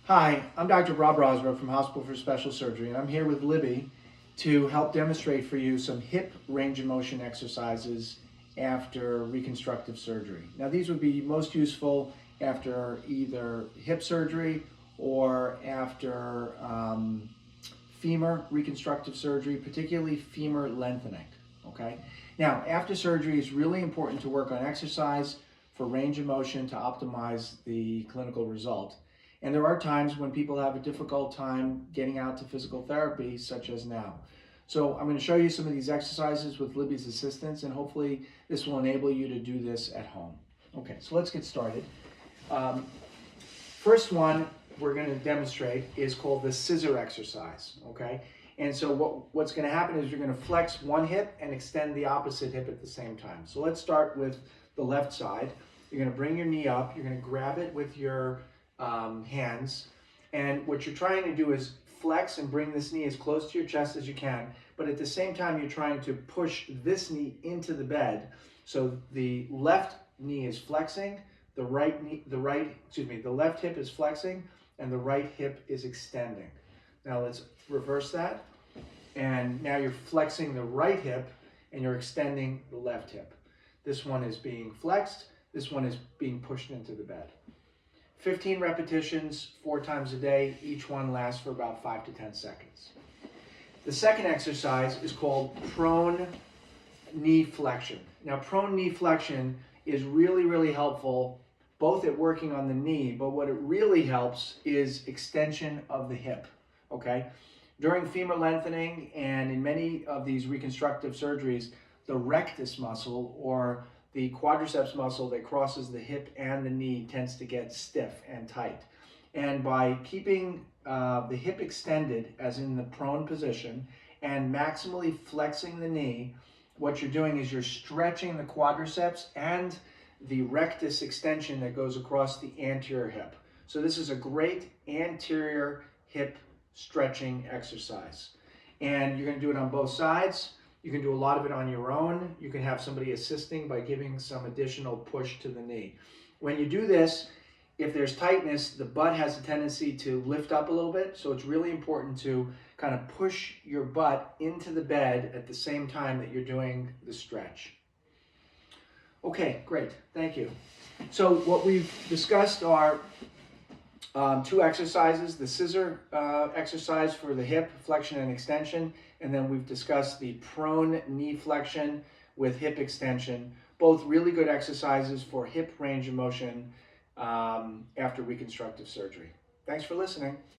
Hi, I'm Dr. Rob Rozbruch from Hospital for Special Surgery, and I'm here with Libby to help demonstrate for you some hip range of motion exercises after reconstructive surgery. Now, these would be most useful after either hip surgery or after femur reconstructive surgery, particularly femur lengthening, okay? Now, after surgery, it's really important to work on exercise for range of motion to optimize the clinical result. And there are times when people have a difficult time getting out to physical therapy, such as now. So I'm going to show you some of these exercises with Libby's assistance, and hopefully this will enable you to do this at home. Okay, so let's get started. First one we're going to demonstrate is called the scissor exercise, okay? And so what's going to happen is you're going to flex one hip and extend the opposite hip at the same time. So let's start with the left side. You're going to bring your knee up, you're going to grab it with your hands, and what you're trying to do is flex and bring this knee as close to your chest as you can, but at the same time you're trying to push this knee into the bed. So the left knee is flexing, the left hip is flexing, and the right hip is extending. Now let's reverse that, and now you're flexing the right hip and you're extending the left hip. This one is being flexed, this one is being pushed into the bed. 15 repetitions, 4 times a day. Each one lasts for about 5 to 10 seconds. The second exercise is called prone knee flexion. Now, prone knee flexion is really helpful both at working on the knee, but what it really helps is extension of the hip, okay? During femur lengthening and in many of these reconstructive surgeries, the rectus muscle, or the quadriceps muscle that crosses the hip and the knee, tends to get stiff and tight. And by keeping the hip extended, as in the prone position, and maximally flexing the knee, what you're doing is you're stretching the quadriceps and the rectus extension that goes across the anterior hip. So this is a great anterior hip stretching exercise. And you're going to do it on both sides. You can do a lot of it on your own. You can have somebody assisting by giving some additional push to the knee. When you do this, if there's tightness, the butt has a tendency to lift up a little bit, so it's really important to kind of push your butt into the bed at the same time that you're doing the stretch. Okay, great, thank you. So what we've discussed are 2 exercises, the scissor exercise for the hip flexion and extension, and then we've discussed the prone knee flexion with hip extension, both really good exercises for hip range of motion after reconstructive surgery. Thanks for listening.